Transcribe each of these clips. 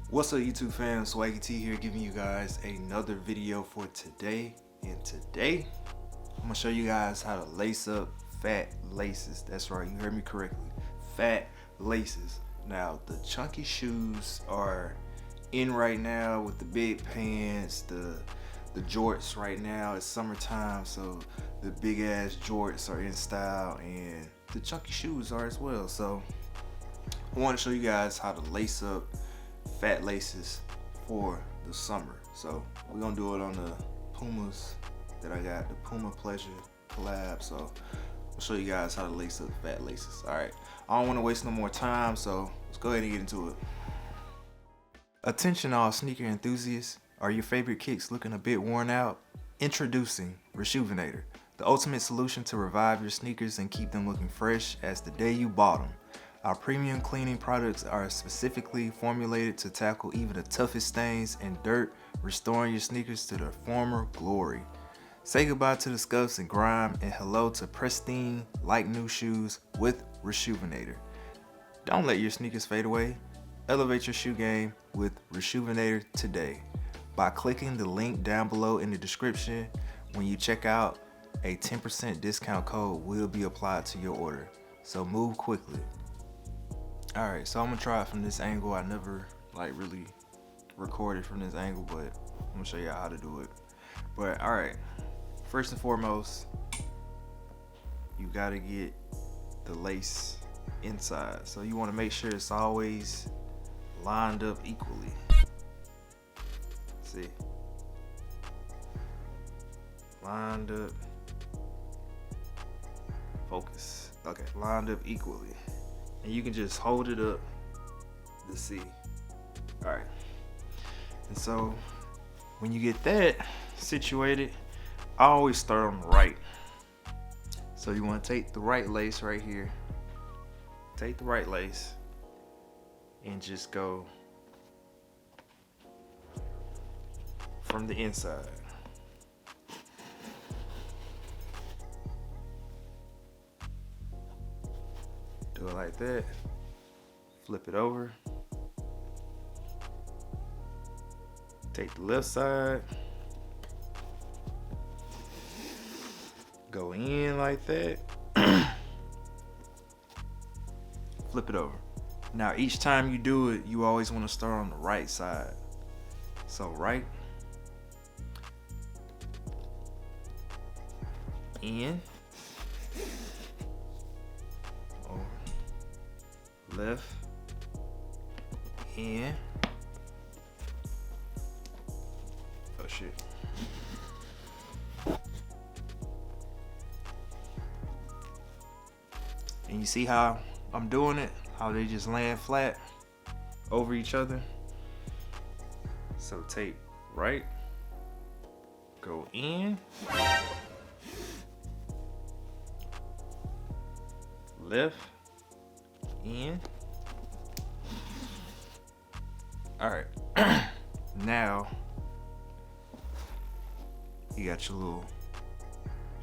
What's up YouTube fam, Swaggy T here giving you guys another video for today. And today, I'm gonna show you guys how to lace up fat laces. That's right, you heard me correctly, fat laces. Now, the chunky shoes are in right now with the big pants, the jorts right now. It's summertime, so the big ass jorts are in style and the chunky shoes are as well. So I want to show you guys how to lace up fat laces for the summer. So we're gonna do it on the Pumas that I got, the Puma Pleasure collab. So I'll show you guys how to lace up fat laces. All right, I don't want to waste no more time, so let's go ahead and get into it. Attention all sneaker enthusiasts, are your favorite kicks looking a bit worn out? Introducing Rejuvenator, the ultimate solution to revive your sneakers and keep them looking fresh as the day you bought them. Our premium cleaning products are specifically formulated to tackle even the toughest stains and dirt, restoring your sneakers to their former glory. Say goodbye to the scuffs and grime and hello to pristine, like new shoes with Rejuvenator. Don't let your sneakers fade away. Elevate your shoe game with Rejuvenator today by clicking the link down below in the description. When you check out, a 10% discount code will be applied to your order, so move quickly. Alright, so I'm gonna try it from this angle. I never really recorded from this angle, but I'm gonna show you how to do it. But alright, first and foremost, you gotta get the lace inside. So you wanna make sure it's always lined up equally. See? Lined up. Focus. Okay, lined up equally. And you can just hold it up to see. All right. And so when you get that situated, I always start on the right. So you want to take the right lace right here. Take the right lace and just go from the inside. Do it like that. Flip it over. Take the left side. Go in like that. Flip it over. Now each time you do it, you always want to start on the right side. So right. In. Left, in. Oh shit. And you see how I'm doing it? How they just land flat over each other? So take right, go in, left, in. All right. Now you got your little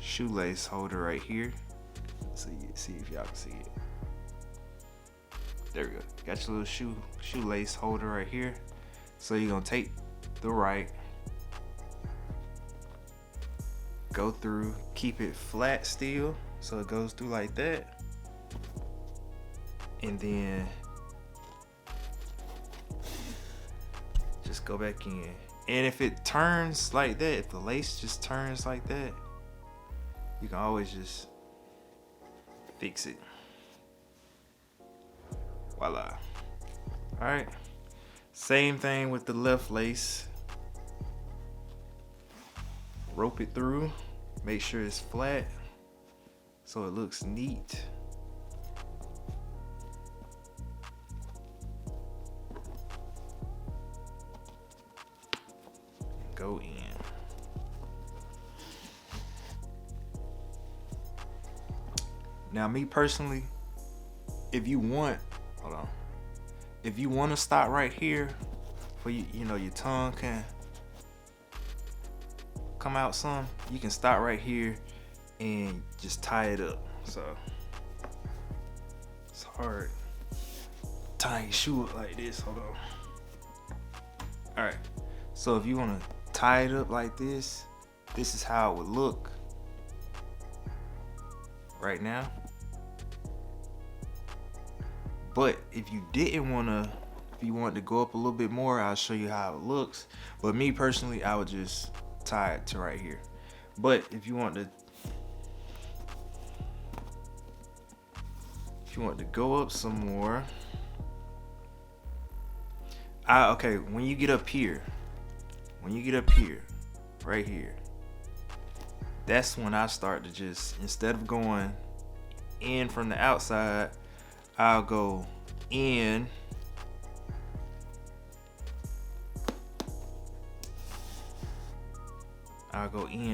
shoelace holder right here. So you see if y'all can see it. There we go. Got your little shoelace holder right here. So you're gonna take the right, go through, keep it flat still, so it goes through like that. And then just go back in. And if it turns like that, if the lace just turns like that, you can always just fix it. Voila. All right. Same thing with the left lace. Rope it through. Make sure it's flat so it looks neat. Go in. Now me personally, if you want, hold on. If you want to stop right here for you know your tongue can come out some, you can stop right here and just tie it up. So it's hard tying your shoe up like this. Hold on. All right, so if you want to tie it up like this is how it would look right now. But if you didn't want to, if you wanted to go up a little bit more, I'll show you how it looks. But me personally, I would just tie it to right here. But if you want to, go up some more, okay, when you get up here, right here, that's when I start to just, instead of going in from the outside, I'll go in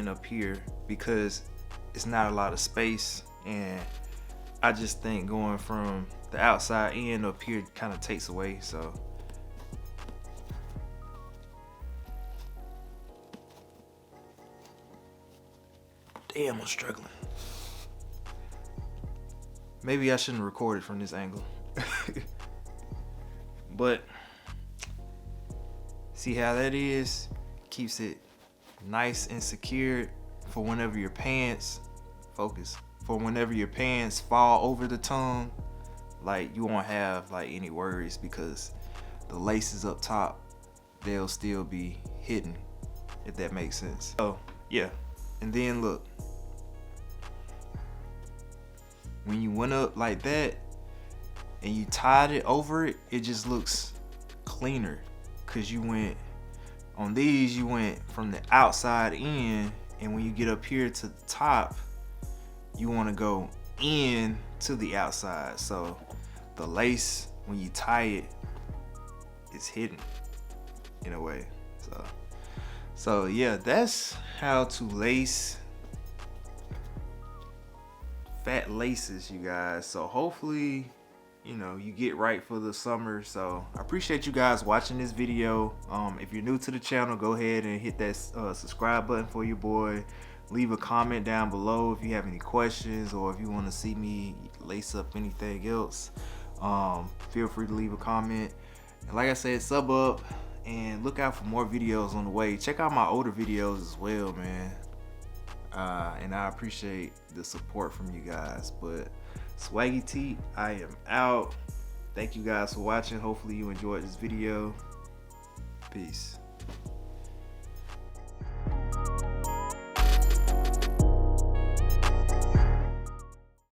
up here because it's not a lot of space, and I just think going from the outside in up here kind of takes away. So damn, I'm struggling. Maybe I shouldn't record it from this angle. But see how that is? Keeps it nice and secured for whenever your pants, for whenever your pants fall over the tongue, like you won't have like any worries because the laces up top, they'll still be hidden, if that makes sense. So yeah, and then look, when you went up like that and you tied it over it, it just looks cleaner because you went on these, you went from the outside in, and when you get up here to the top, you want to go in to the outside, so the lace, when you tie it, is hidden in a way. So yeah, that's how to lace fat laces, you guys. So hopefully, you know, you get right for the summer. So I appreciate you guys watching this video. If you're new to the channel, go ahead and hit that subscribe button for your boy. Leave a comment down below if you have any questions, or if you want to see me lace up anything else. Feel free to leave a comment. And like I said, sub up and look out for more videos on the way. Check out my older videos as well, man. And I appreciate the support from you guys. But Swaggy T, I am out. Thank you guys for watching. Hopefully you enjoyed this video. Peace.